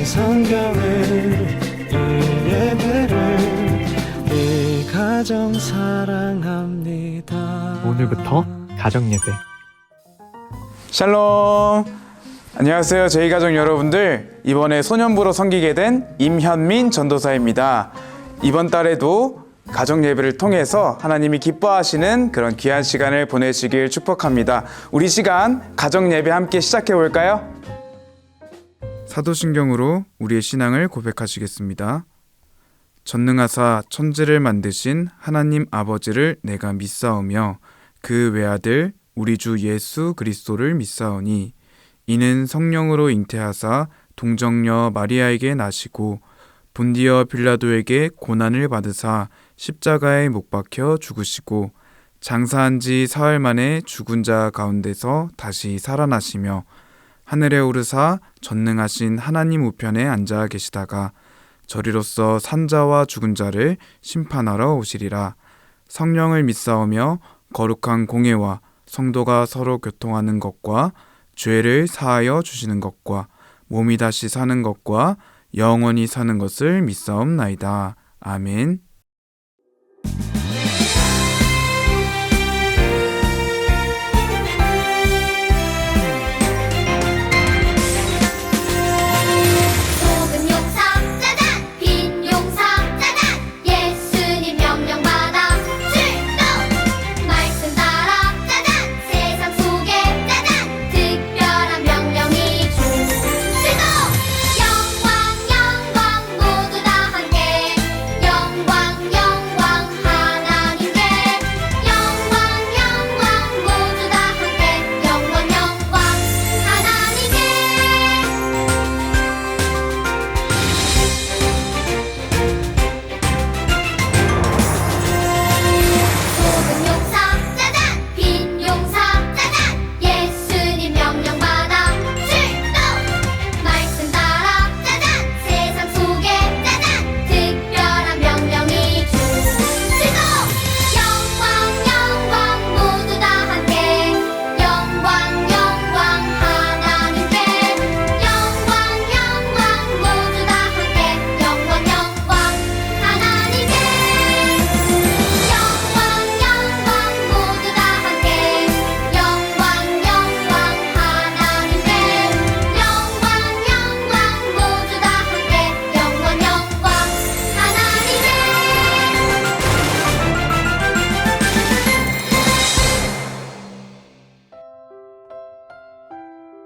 성경을 이 예배를 이 가정 사랑합니다. 오늘부터 가정예배. 샬롬! 안녕하세요. 저희 가족 여러분들, 이번에 소년부로 섬기게 된 임현민 전도사입니다. 이번 달에도 가정 예배를 통해서 하나님이 기뻐하시는 그런 귀한 시간을 보내시길 축복합니다. 우리 시간 가정 예배 함께 시작해 볼까요? 사도신경으로 우리의 신앙을 고백하시겠습니다. 전능하사 천지를 만드신 하나님 아버지를 내가 믿사오며 그 외아들 우리 주 예수 그리스도를 믿사오니 이는 성령으로 잉태하사 동정녀 마리아에게 나시고 본디어 빌라도에게 고난을 받으사 십자가에 못 박혀 죽으시고 장사한 지 사흘 만에 죽은 자 가운데서 다시 살아나시며 하늘에 오르사 전능하신 하나님 우편에 앉아 계시다가 저리로서 산자와 죽은 자를 심판하러 오시리라. 성령을 믿사오며 거룩한 공예와 성도가 서로 교통하는 것과 죄를 사하여 주시는 것과 몸이 다시 사는 것과 영원히 사는 것을 믿사옵나이다. 아멘.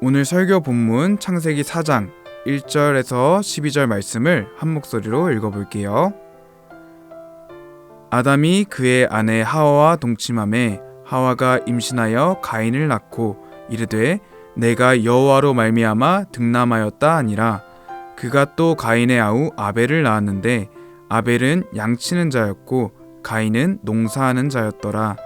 오늘 설교 본문 창세기 4장 1절에서 12절 말씀을 한 목소리로 읽어볼게요. 아담이 그의 아내 하와와 동침하매 하와가 임신하여 가인을 낳고 이르되 내가 여호와로 말미암아 득남하였다 하니라. 그가 또 가인의 아우 아벨을 낳았는데 아벨은 양치는 자였고 가인은 농사하는 자였더라.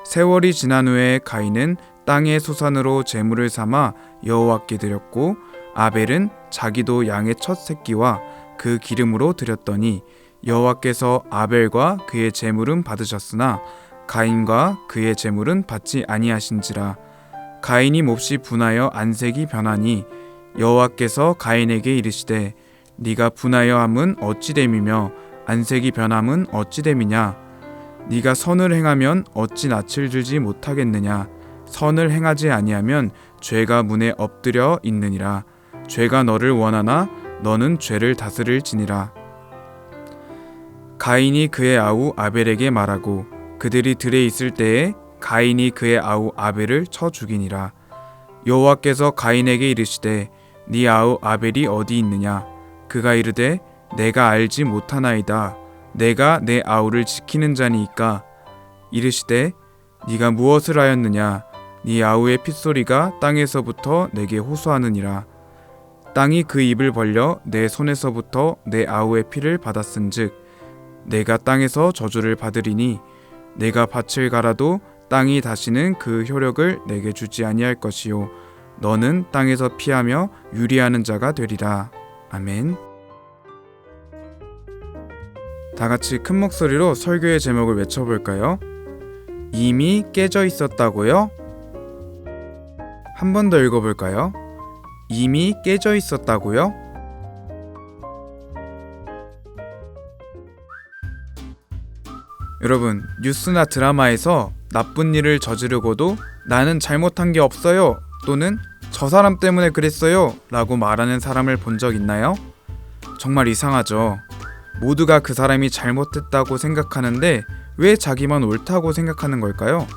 세월이 지난 후에 가인은 땅의 소산으로 제물을 삼아 여호와께 드렸고 아벨은 자기도 양의 첫 새끼와 그 기름으로 드렸더니 여호와께서 아벨과 그의 제물은 받으셨으나 가인과 그의 제물은 받지 아니하신지라. 가인이 몹시 분하여 안색이 변하니 여호와께서 가인에게 이르시되 네가 분하여 함은 어찌 됨이며 안색이 변함은 어찌 됨이냐. 네가 선을 행하면 어찌 낯을 들지 못하겠느냐. 선을 행하지 아니하면 죄가 문에 엎드려 있느니라. 죄가 너를 원하나 너는 죄를 다스릴지니라. 가인이 그의 아우 아벨에게 말하고 그들이 들에 있을 때에 가인이 그의 아우 아벨을 쳐 죽이니라. 여호와께서 가인에게 이르시되 네 아우 아벨이 어디 있느냐. 그가 이르되 내가 알지 못하나이다. 내가 내 아우를 지키는 자니이까. 이르시되 네가 무엇을 하였느냐. 네 아우의 핏소리가 땅에서부터 내게 호소하느니라. 땅이 그 입을 벌려 내 손에서부터 내 아우의 피를 받았은즉 내가 땅에서 저주를 받으리니 내가 밭을 갈아도 땅이 다시는 그 효력을 내게 주지 아니할 것이요 너는 땅에서 피하며 유리하는 자가 되리라. 아멘. 다 같이 큰 목소리로 설교의 제목을 외쳐볼까요? 이미 깨져 있었다고요? 한 번 더 읽어볼까요? 이미 깨져 있었다고요? 여러분, 뉴스나 드라마에서 나쁜 일을 저지르고도 나는 잘못한 게 없어요 또는 저 사람 때문에 그랬어요 라고 말하는 사람을 본 적 있나요? 정말 이상하죠. 모두가 그 사람이 잘못했다고 생각하는데 왜 자기만 옳다고 생각하는 걸까요?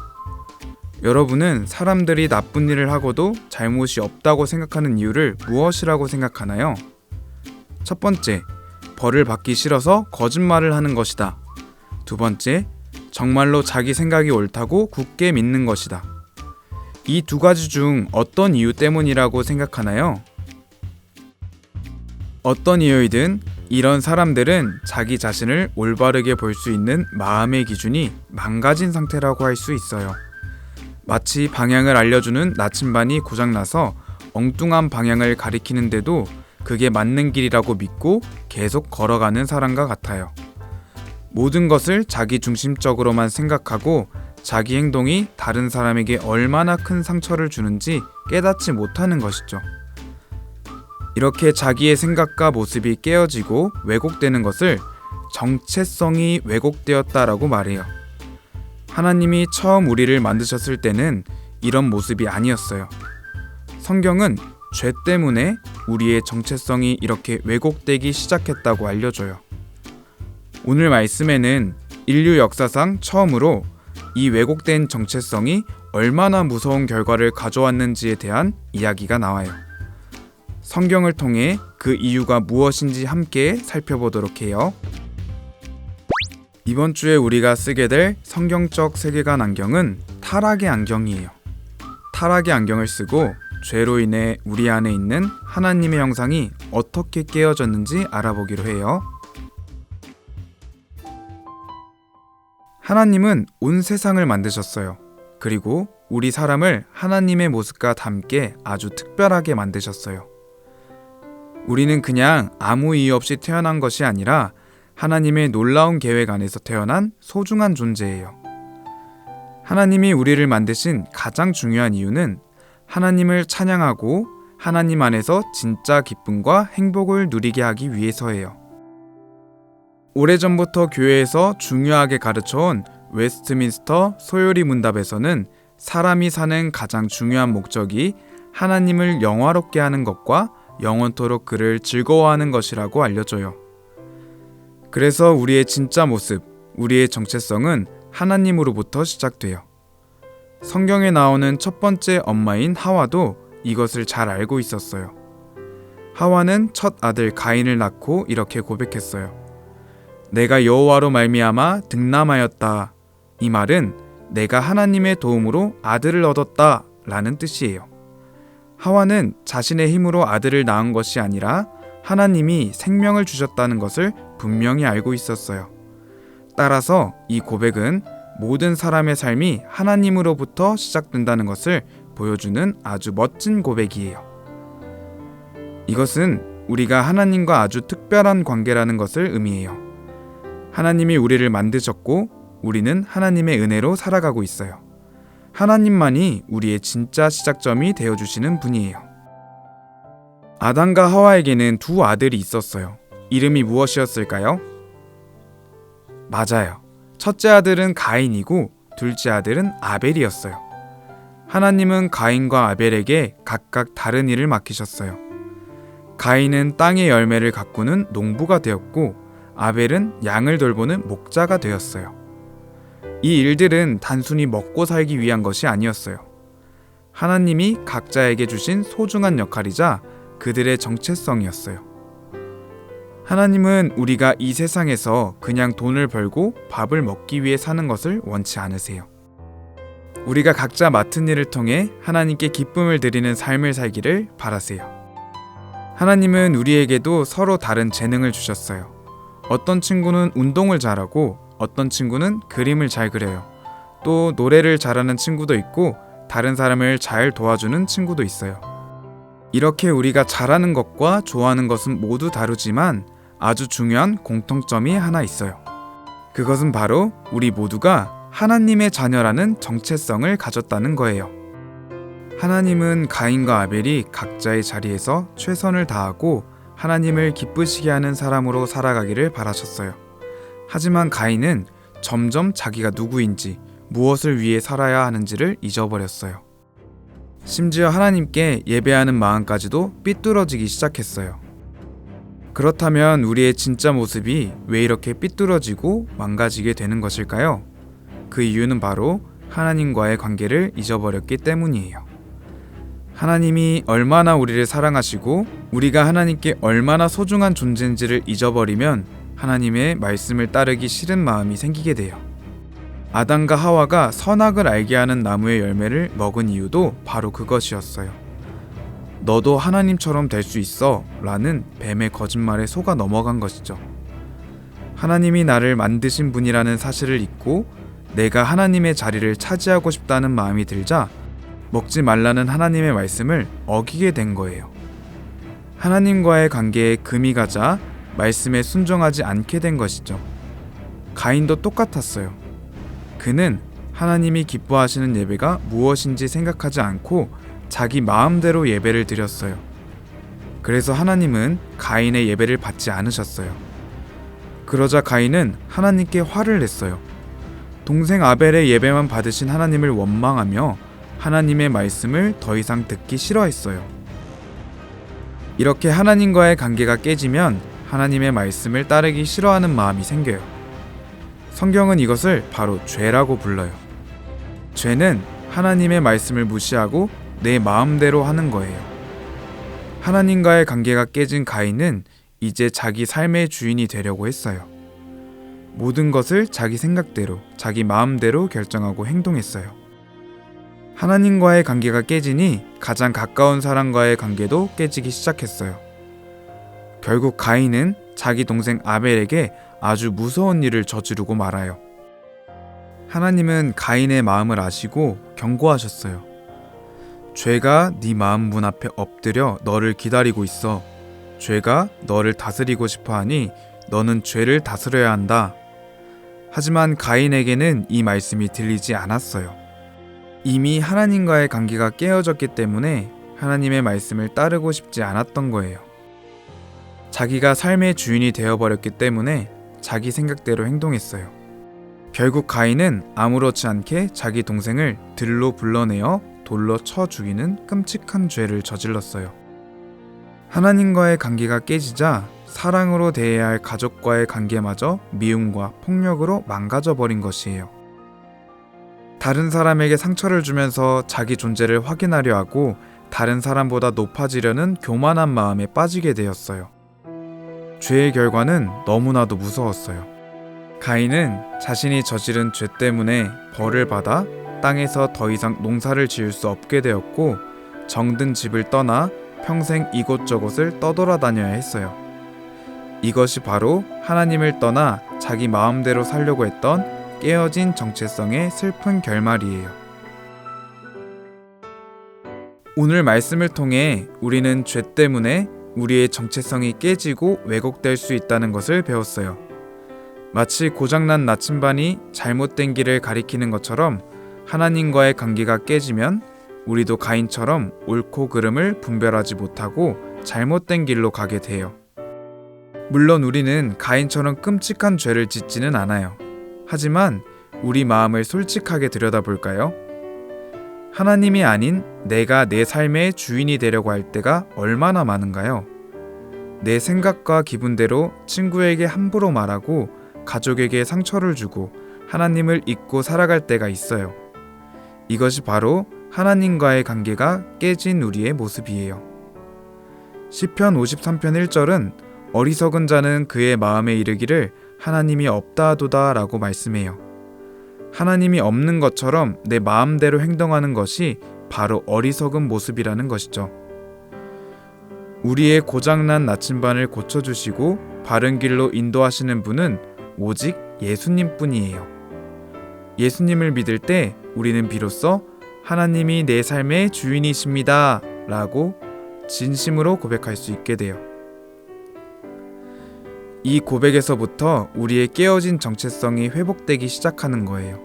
여러분은 사람들이 나쁜 일을 하고도 잘못이 없다고 생각하는 이유를 무엇이라고 생각하나요? 첫 번째, 벌을 받기 싫어서 거짓말을 하는 것이다. 두 번째, 정말로 자기 생각이 옳다고 굳게 믿는 것이다. 이 두 가지 중 어떤 이유 때문이라고 생각하나요? 어떤 이유이든 이런 사람들은 자기 자신을 올바르게 볼 수 있는 마음의 기준이 망가진 상태라고 할 수 있어요. 마치 방향을 알려주는 나침반이 고장나서 엉뚱한 방향을 가리키는데도 그게 맞는 길이라고 믿고 계속 걸어가는 사람과 같아요. 모든 것을 자기 중심적으로만 생각하고 자기 행동이 다른 사람에게 얼마나 큰 상처를 주는지 깨닫지 못하는 것이죠. 이렇게 자기의 생각과 모습이 깨어지고 왜곡되는 것을 정체성이 왜곡되었다라고 말해요. 하나님이 처음 우리를 만드셨을 때는 이런 모습이 아니었어요. 성경은 죄 때문에 우리의 정체성이 이렇게 왜곡되기 시작했다고 알려줘요. 오늘 말씀에는 인류 역사상 처음으로 이 왜곡된 정체성이 얼마나 무서운 결과를 가져왔는지에 대한 이야기가 나와요. 성경을 통해 그 이유가 무엇인지 함께 살펴보도록 해요. 이번 주에 우리가 쓰게 될 성경적 세계관 안경은 타락의 안경이에요. 타락의 안경을 쓰고 죄로 인해 우리 안에 있는 하나님의 형상이 어떻게 깨어졌는지 알아보기로 해요. 하나님은 온 세상을 만드셨어요. 그리고 우리 사람을 하나님의 모습과 닮게 아주 특별하게 만드셨어요. 우리는 그냥 아무 이유 없이 태어난 것이 아니라 하나님의 놀라운 계획 안에서 태어난 소중한 존재예요. 하나님이 우리를 만드신 가장 중요한 이유는 하나님을 찬양하고 하나님 안에서 진짜 기쁨과 행복을 누리게 하기 위해서예요. 오래전부터 교회에서 중요하게 가르쳐온 웨스트민스터 소요리 문답에서는 사람이 사는 가장 중요한 목적이 하나님을 영화롭게 하는 것과 영원토록 그를 즐거워하는 것이라고 알려줘요. 그래서 우리의 진짜 모습, 우리의 정체성은 하나님으로부터 시작돼요. 성경에 나오는 첫 번째 엄마인 하와도 이것을 잘 알고 있었어요. 하와는 첫 아들 가인을 낳고 이렇게 고백했어요. 내가 여호와로 말미암아 득남하였다. 이 말은 내가 하나님의 도움으로 아들을 얻었다 라는 뜻이에요. 하와는 자신의 힘으로 아들을 낳은 것이 아니라 하나님이 생명을 주셨다는 것을 분명히 알고 있었어요. 따라서 이 고백은 모든 사람의 삶이 하나님으로부터 시작된다는 것을 보여주는 아주 멋진 고백이에요. 이것은 우리가 하나님과 아주 특별한 관계라는 것을 의미해요. 하나님이 우리를 만드셨고 우리는 하나님의 은혜로 살아가고 있어요. 하나님만이 우리의 진짜 시작점이 되어주시는 분이에요. 아담과 하와에게는 두 아들이 있었어요. 이름이 무엇이었을까요? 맞아요. 첫째 아들은 가인이고 둘째 아들은 아벨이었어요. 하나님은 가인과 아벨에게 각각 다른 일을 맡기셨어요. 가인은 땅의 열매를 가꾸는 농부가 되었고 아벨은 양을 돌보는 목자가 되었어요. 이 일들은 단순히 먹고 살기 위한 것이 아니었어요. 하나님이 각자에게 주신 소중한 역할이자 그들의 정체성이었어요. 하나님은 우리가 이 세상에서 그냥 돈을 벌고 밥을 먹기 위해 사는 것을 원치 않으세요. 우리가 각자 맡은 일을 통해 하나님께 기쁨을 드리는 삶을 살기를 바라세요. 하나님은 우리에게도 서로 다른 재능을 주셨어요. 어떤 친구는 운동을 잘하고 어떤 친구는 그림을 잘 그려요. 또 노래를 잘하는 친구도 있고 다른 사람을 잘 도와주는 친구도 있어요. 이렇게 우리가 잘하는 것과 좋아하는 것은 모두 다르지만 아주 중요한 공통점이 하나 있어요. 그것은 바로 우리 모두가 하나님의 자녀라는 정체성을 가졌다는 거예요. 하나님은 가인과 아벨이 각자의 자리에서 최선을 다하고 하나님을 기쁘시게 하는 사람으로 살아가기를 바라셨어요. 하지만 가인은 점점 자기가 누구인지, 무엇을 위해 살아야 하는지를 잊어버렸어요. 심지어 하나님께 예배하는 마음까지도 삐뚤어지기 시작했어요. 그렇다면 우리의 진짜 모습이 왜 이렇게 삐뚤어지고 망가지게 되는 것일까요? 그 이유는 바로 하나님과의 관계를 잊어버렸기 때문이에요. 하나님이 얼마나 우리를 사랑하시고 우리가 하나님께 얼마나 소중한 존재인지를 잊어버리면 하나님의 말씀을 따르기 싫은 마음이 생기게 돼요. 아담과 하와가 선악을 알게 하는 나무의 열매를 먹은 이유도 바로 그것이었어요. 너도 하나님처럼 될 수 있어 라는 뱀의 거짓말에 속아 넘어간 것이죠. 하나님이 나를 만드신 분이라는 사실을 잊고 내가 하나님의 자리를 차지하고 싶다는 마음이 들자 먹지 말라는 하나님의 말씀을 어기게 된 거예요. 하나님과의 관계에 금이 가자 말씀에 순종하지 않게 된 것이죠. 가인도 똑같았어요. 그는 하나님이 기뻐하시는 예배가 무엇인지 생각하지 않고 자기 마음대로 예배를 드렸어요. 그래서 하나님은 가인의 예배를 받지 않으셨어요. 그러자 가인은 하나님께 화를 냈어요. 동생 아벨의 예배만 받으신 하나님을 원망하며 하나님의 말씀을 더 이상 듣기 싫어했어요. 이렇게 하나님과의 관계가 깨지면 하나님의 말씀을 따르기 싫어하는 마음이 생겨요. 성경은 이것을 바로 죄라고 불러요. 죄는 하나님의 말씀을 무시하고 내 마음대로 하는 거예요. 하나님과의 관계가 깨진 가인은 이제 자기 삶의 주인이 되려고 했어요. 모든 것을 자기 생각대로, 자기 마음대로 결정하고 행동했어요. 하나님과의 관계가 깨지니 가장 가까운 사람과의 관계도 깨지기 시작했어요. 결국 가인은 자기 동생 아벨에게 아주 무서운 일을 저지르고 말아요. 하나님은 가인의 마음을 아시고 경고하셨어요. 죄가 네 마음 문 앞에 엎드려 너를 기다리고 있어. 죄가 너를 다스리고 싶어하니 너는 죄를 다스려야 한다. 하지만 가인에게는 이 말씀이 들리지 않았어요. 이미 하나님과의 관계가 깨어졌기 때문에 하나님의 말씀을 따르고 싶지 않았던 거예요. 자기가 삶의 주인이 되어버렸기 때문에 자기 생각대로 행동했어요. 결국 가인은 아무렇지 않게 자기 동생을 들로 불러내어 돌로 쳐 죽이는 끔찍한 죄를 저질렀어요. 하나님과의 관계가 깨지자 사랑으로 대해야 할 가족과의 관계마저 미움과 폭력으로 망가져버린 것이에요. 다른 사람에게 상처를 주면서 자기 존재를 확인하려 하고 다른 사람보다 높아지려는 교만한 마음에 빠지게 되었어요. 죄의 결과는 너무나도 무서웠어요. 가인은 자신이 저지른 죄 때문에 벌을 받아 땅에서 더 이상 농사를 지을 수 없게 되었고 정든 집을 떠나 평생 이곳저곳을 떠돌아다녀야 했어요. 이것이 바로 하나님을 떠나 자기 마음대로 살려고 했던 깨어진 정체성의 슬픈 결말이에요. 오늘 말씀을 통해 우리는 죄 때문에 우리의 정체성이 깨지고 왜곡될 수 있다는 것을 배웠어요. 마치 고장난 나침반이 잘못된 길을 가리키는 것처럼 하나님과의 관계가 깨지면 우리도 가인처럼 옳고 그름을 분별하지 못하고 잘못된 길로 가게 돼요. 물론 우리는 가인처럼 끔찍한 죄를 짓지는 않아요. 하지만 우리 마음을 솔직하게 들여다볼까요? 하나님이 아닌 내가 내 삶의 주인이 되려고 할 때가 얼마나 많은가요? 내 생각과 기분대로 친구에게 함부로 말하고 가족에게 상처를 주고 하나님을 잊고 살아갈 때가 있어요. 이것이 바로 하나님과의 관계가 깨진 우리의 모습이에요. 시편 53편 1절은 어리석은 자는 그의 마음에 이르기를 하나님이 없다도다 라고 말씀해요. 하나님이 없는 것처럼 내 마음대로 행동하는 것이 바로 어리석은 모습이라는 것이죠. 우리의 고장난 나침반을 고쳐주시고 바른 길로 인도하시는 분은 오직 예수님뿐이에요. 예수님을 믿을 때 우리는 비로소 하나님이 내 삶의 주인이십니다 라고 진심으로 고백할 수 있게 돼요. 이 고백에서부터 우리의 깨어진 정체성이 회복되기 시작하는 거예요.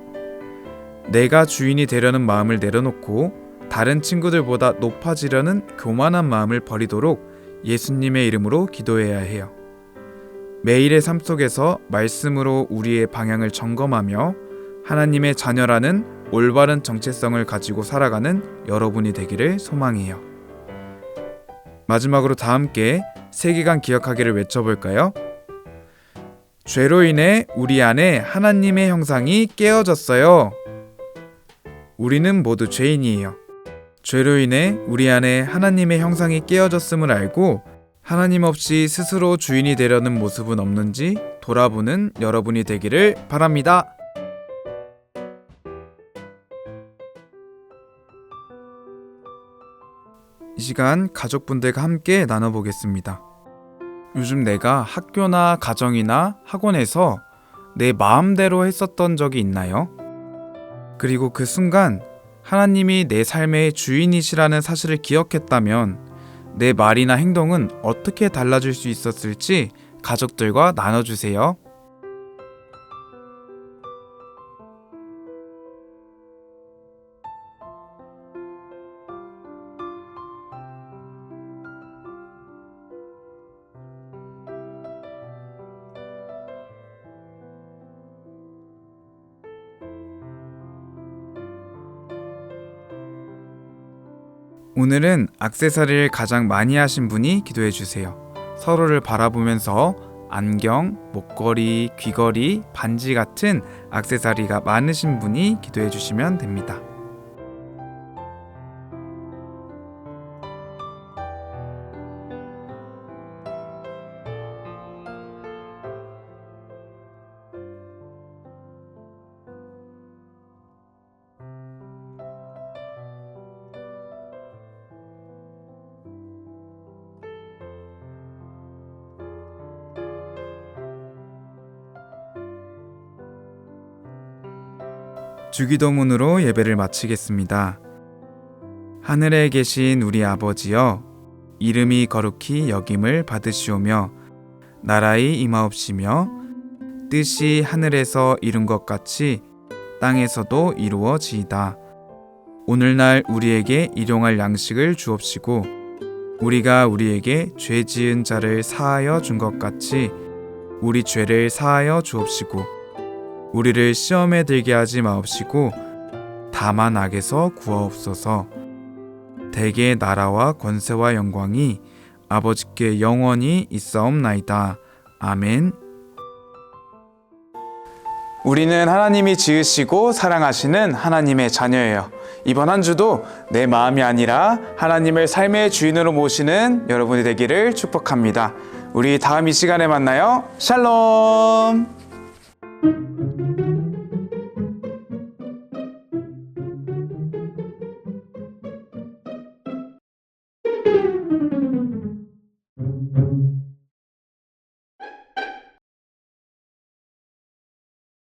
내가 주인이 되려는 마음을 내려놓고 다른 친구들보다 높아지려는 교만한 마음을 버리도록 예수님의 이름으로 기도해야 해요. 매일의 삶 속에서 말씀으로 우리의 방향을 점검하며 하나님의 자녀라는 올바른 정체성을 가지고 살아가는 여러분이 되기를 소망해요. 마지막으로 다 함께 세기간 기억하기를 외쳐볼까요? 죄로 인해 우리 안에 하나님의 형상이 깨어졌어요. 우리는 모두 죄인이에요. 죄로 인해 우리 안에 하나님의 형상이 깨어졌음을 알고 하나님 없이 스스로 주인이 되려는 모습은 없는지 돌아보는 여러분이 되기를 바랍니다. 이 시간 가족분들과 함께 나눠보겠습니다. 요즘 내가 학교나 가정이나 학원에서 내 마음대로 했었던 적이 있나요? 그리고 그 순간 하나님이 내 삶의 주인이시라는 사실을 기억했다면 내 말이나 행동은 어떻게 달라질 수 있었을지 가족들과 나눠주세요. 오늘은 액세서리를 가장 많이 하신 분이 기도해 주세요. 서로를 바라보면서 안경, 목걸이, 귀걸이, 반지 같은 액세서리가 많으신 분이 기도해 주시면 됩니다. 주기도문으로 예배를 마치겠습니다. 하늘에 계신 우리 아버지여, 이름이 거룩히 여김을 받으시오며 나라의 임하옵시며 뜻이 하늘에서 이룬 것 같이 땅에서도 이루어지이다. 오늘날 우리에게 일용할 양식을 주옵시고 우리가 우리에게 죄 지은 자를 사하여 준 것 같이 우리 죄를 사하여 주옵시고 우리를 시험에 들게 하지 마옵시고 다만 악에서 구하옵소서. 대개 나라와 권세와 영광이 아버지께 영원히 있사옵나이다. 아멘. 우리는 하나님이 지으시고 사랑하시는 하나님의 자녀예요. 이번 한 주도 내 마음이 아니라 하나님을 삶의 주인으로 모시는 여러분이 되기를 축복합니다. 우리 다음 이 시간에 만나요. 샬롬.